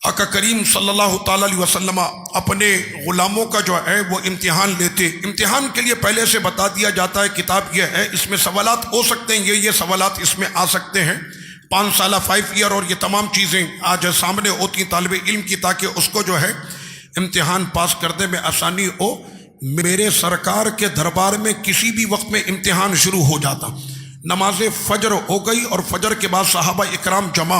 آقا کریم صلی اللہ تعالیٰ علیہ وسلم اپنے غلاموں کا جو ہے وہ امتحان لیتے. امتحان کے لیے پہلے سے بتا دیا جاتا ہے کتاب یہ ہے، اس میں سوالات ہو سکتے ہیں، یہ سوالات اس میں آ سکتے ہیں. 5 سالہ 5 ایئر اور یہ تمام چیزیں آج سامنے ہوتی ہیں طالب علم کی، تاکہ اس کو جو ہے امتحان پاس کرنے میں آسانی ہو. میرے سرکار کے دربار میں کسی بھی وقت میں امتحان شروع ہو جاتا. نماز فجر ہو گئی اور فجر کے بعد صحابہ اکرام جمع،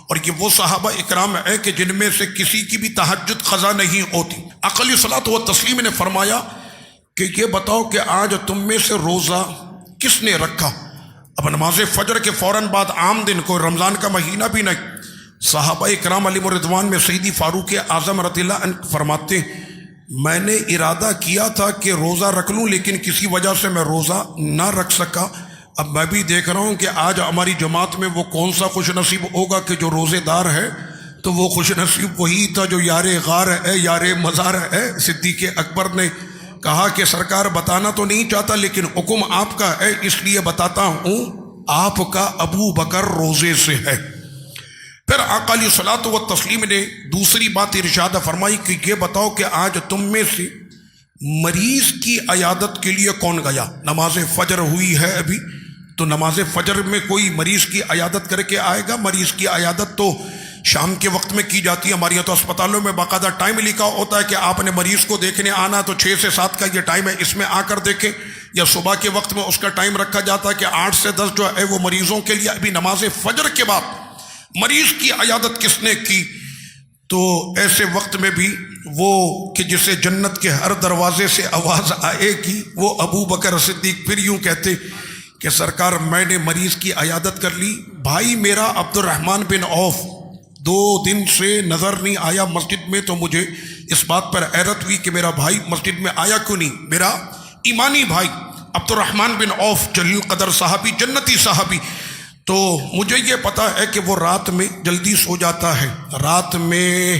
اور یہ وہ صحابہ اکرام ہے کہ جن میں سے کسی کی بھی تہجد قضا نہیں ہوتی. آقا علیہ الصلوۃ والتسلیم نے فرمایا کہ یہ بتاؤ کہ آج تم میں سے روزہ کس نے رکھا؟ اب نماز فجر کے فوراً بعد عام دن کو، رمضان کا مہینہ بھی نہیں، صحابہ اکرام علیہ الرضوان میں سیدی فاروق اعظم رضی اللہ عنہ فرماتے میں نے ارادہ کیا تھا کہ روزہ رکھ لوں، لیکن کسی وجہ سے میں روزہ نہ رکھ سکا. اب میں بھی دیکھ رہا ہوں کہ آج ہماری جماعت میں وہ کون سا خوش نصیب ہوگا کہ جو روزے دار ہے، تو وہ خوش نصیب وہی تھا جو یار غار ہے، یار مزار ہے. صدیق اکبر نے کہا کہ سرکار بتانا تو نہیں چاہتا لیکن حکم آپ کا ہے، اس لیے بتاتا ہوں، آپ کا ابو بکر روزے سے ہے. پھر آقا علیہ الصلوۃ والتسلیم نے دوسری بات ارشاد فرمائی کہ یہ بتاؤ کہ آج تم میں سے مریض کی عیادت کے لیے کون گیا؟ نماز فجر ہوئی ہے ابھی، تو نماز فجر میں کوئی مریض کی عیادت کر کے آئے گا؟ مریض کی عیادت تو شام کے وقت میں کی جاتی ہے. ہمارے یہاں تو اسپتالوں میں باقاعدہ ٹائم لکھا ہوتا ہے کہ آپ نے مریض کو دیکھنے آنا تو 6 سے 7 کا یہ ٹائم ہے، اس میں آ کر دیکھیں. یا صبح کے وقت میں اس کا ٹائم رکھا جاتا ہے کہ 8 سے 10 جو ہے وہ مریضوں کے لیے. ابھی نماز فجر کے بعد مریض کی عیادت کس نے کی؟ تو ایسے وقت میں بھی وہ کہ جسے جنت کے ہر دروازے سے آواز آئے گی، وہ ابو بکر صدیق پھر یوں کہتے کہ سرکار میں نے مریض کی عیادت کر لی. بھائی میرا عبد الرحمن بن عوف 2 دن سے نظر نہیں آیا مسجد میں، تو مجھے اس بات پر حیرت ہوئی کہ میرا بھائی مسجد میں آیا کیوں نہیں. میرا ایمانی بھائی عبد الرحمن بن عوف جلیل قدر صحابی، جنتی صحابی، تو مجھے یہ پتا ہے کہ وہ رات میں جلدی سو جاتا ہے، رات میں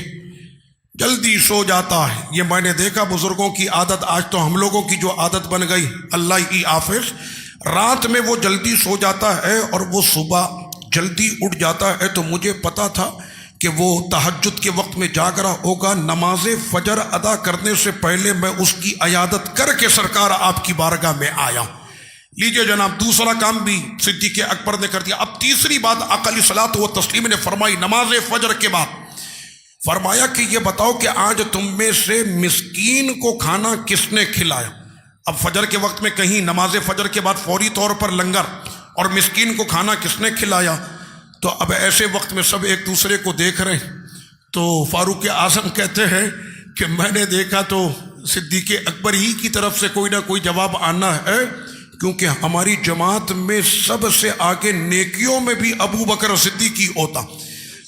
جلدی سو جاتا ہے. یہ میں نے دیکھا بزرگوں کی عادت، آج تو ہم لوگوں کی جو عادت بن گئی، اللہ ہی حافظ. رات میں وہ جلدی سو جاتا ہے اور وہ صبح جلدی اٹھ جاتا ہے. تو مجھے پتا تھا کہ وہ تہجد کے وقت میں جاگ رہا ہوگا. نماز فجر ادا کرنے سے پہلے میں اس کی عیادت کر کے سرکار آپ کی بارگاہ میں آیا. لیجئے جناب، دوسرا کام بھی صدیق اکبر نے کر دیا. اب تیسری بات آقا علیہ الصلوۃ والتسلیم نے فرمائی نماز فجر کے بعد. فرمایا کہ یہ بتاؤ کہ آج تم میں سے مسکین کو کھانا کس نے کھلایا؟ اب فجر کے وقت میں کہیں نماز فجر کے بعد فوری طور پر لنگر، اور مسکین کو کھانا کس نے کھلایا؟ تو اب ایسے وقت میں سب ایک دوسرے کو دیکھ رہے ہیں. تو فاروق اعظم کہتے ہیں کہ میں نے دیکھا تو صدیق اکبر ہی کی طرف سے کوئی نہ کوئی جواب آنا ہے، کیونکہ ہماری جماعت میں سب سے آگے نیکیوں میں بھی ابو بکر صدیق ہی ہوتا.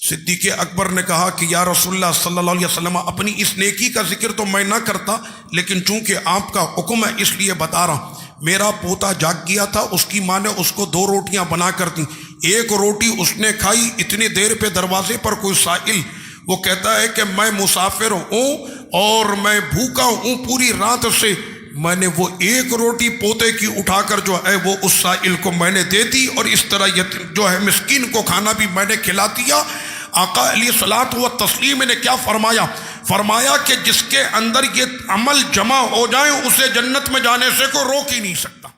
صدیق اکبر نے کہا کہ یا رسول اللہ صلی اللہ علیہ وسلم، اپنی اس نیکی کا ذکر تو میں نہ کرتا، لیکن چونکہ آپ کا حکم ہے اس لیے بتا رہا. میرا پوتا جاگ گیا تھا، اس کی ماں نے اس کو 2 روٹیاں بنا کر دیں. ایک روٹی اس نے کھائی، اتنی دیر پہ دروازے پر کوئی سائل، وہ کہتا ہے کہ میں مسافر ہوں اور میں بھوکا ہوں پوری رات سے. میں نے وہ ایک روٹی پوتے کی اٹھا کر جو ہے وہ اس سائل کو میں نے دے دی، اور اس طرح جو ہے مسکین کو کھانا بھی میں نے کھلا دیا. آقا علیہ الصلوۃ والتسلیم نے کیا فرمایا؟ فرمایا کہ جس کے اندر یہ عمل جمع ہو جائے اسے جنت میں جانے سے کوئی روک ہی نہیں سکتا.